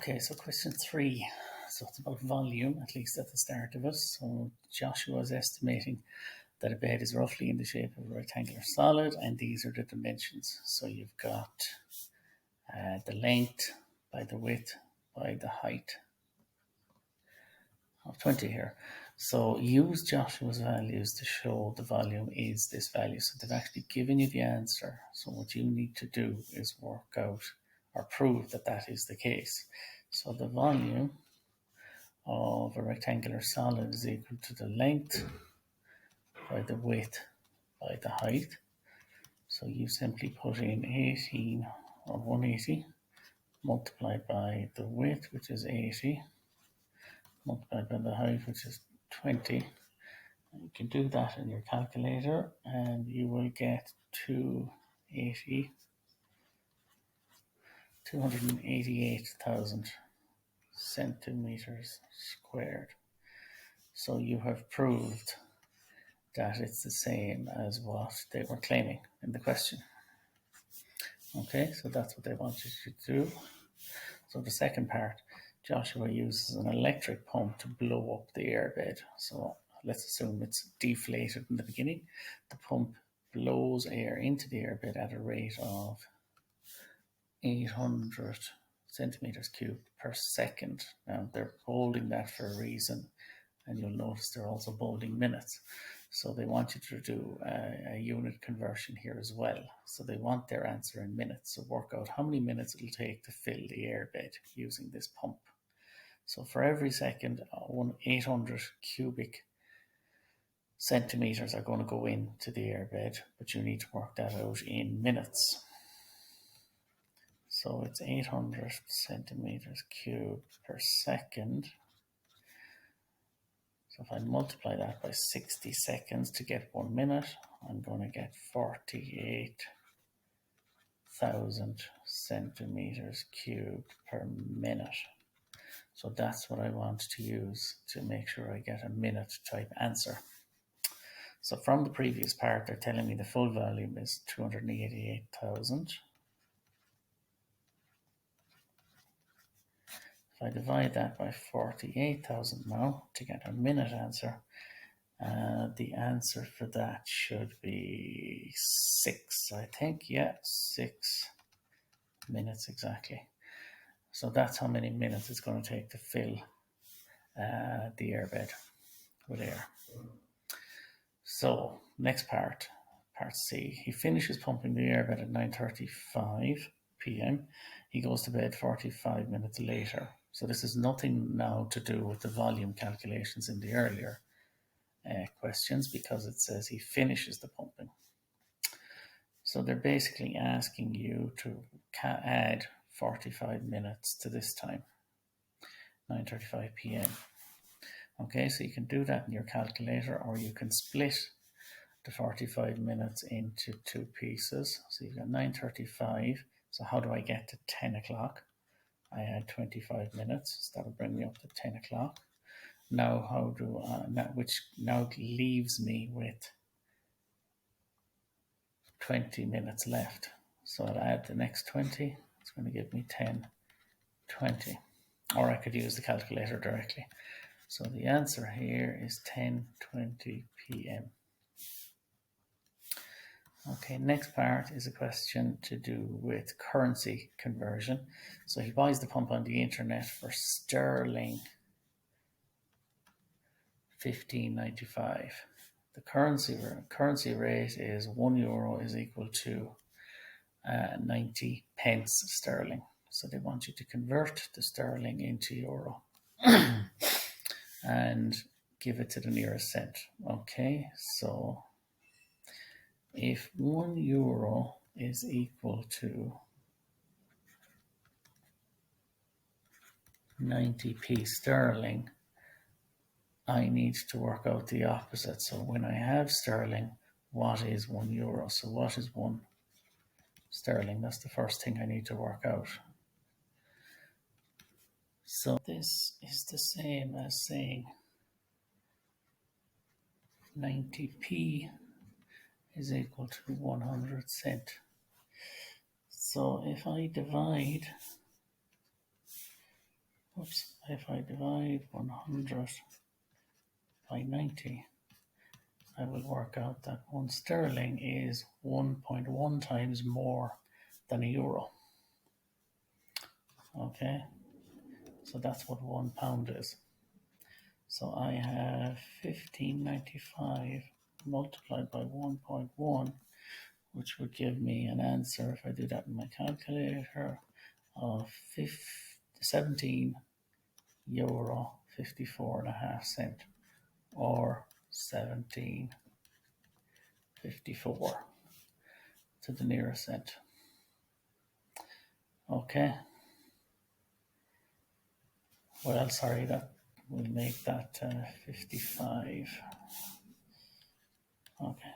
Okay, so question 3. So it's about volume, at least at the start of it. So Joshua is estimating that a bed is roughly in the shape of a rectangular solid, and these are the dimensions. So you've got the length by the width by the height of 20 here. So use Joshua's values to show the volume is this value. So they've actually given you the answer. So what you need to do is work out or prove that that is the case. So the volume of a rectangular solid is equal to the length by the width by the height. So you simply put in 18 or 180 multiplied by the width, which is 80, multiplied by the height, which is 20. You can do that in your calculator and you will get 288,000 centimeters squared. So you have proved that it's the same as what they were claiming in the question. Okay, so that's what they wanted you to do. So the second part, Joshua uses an electric pump to blow up the airbed. So let's assume it's deflated in the beginning. The pump blows air into the airbed at a rate of 800 centimeters cubed per second. Now they're bolding that for a reason, and you'll notice they're also bolding minutes. So they want you to do a unit conversion here as well. So they want their answer in minutes. So work out how many minutes it'll take to fill the airbed using this pump. So for every second, 800 cubic centimeters are going to go into the airbed, but you need to work that out in minutes. So it's 800 centimeters cubed per second. So if I multiply that by 60 seconds to get 1 minute, I'm going to get 48,000 centimeters cubed per minute. So that's what I want to use to make sure I get a minute type answer. So from the previous part, they're telling me the full volume is 288,000. If I divide that by 48,000 now to get a minute answer, the answer for that should be 6, I think. Yeah, 6 minutes exactly. So that's how many minutes it's going to take to fill the airbed with air. So next part, part C. He finishes pumping the airbed at 9:35 p.m. He goes to bed 45 minutes later. So this is nothing now to do with the volume calculations in the earlier questions, because it says he finishes the pumping. So they're basically asking you to add 45 minutes to this time, 9:35 p.m. Okay, so you can do that in your calculator, or you can split the 45 minutes into two pieces. So you've got 9:35. So how do I get to 10 o'clock? I add 25 minutes. So that'll bring me up to 10 o'clock. Now, which now leaves me with 20 minutes left. So I'll add the next 20. It's going to give me 10:20. Or I could use the calculator directly. So the answer here is 10:20 p.m. Okay, next part is a question to do with currency conversion. So he buys the pump on the internet for sterling 15.95. The currency rate is €1 is equal to 90 pence sterling. So they want you to convert the sterling into euro and give it to the nearest cent. Okay, so if €1 is equal to 90p sterling, I need to work out the opposite. So when I have sterling, what is €1? So what is 1 sterling? That's the first thing I need to work out. So this is the same as saying 90p is equal to 100 cent. So if I divide Oops, if I divide 100 by 90, I will work out that 1 sterling is 1.1 times more than a euro. Okay, so that's what £1 is. So I have 15.95 multiplied by 1.1, which would give me an answer, if I do that in my calculator, of 17 euro 54.5 cent, or 17.54 to the nearest cent. Okay. Well, sorry, that will make that 55. Okay.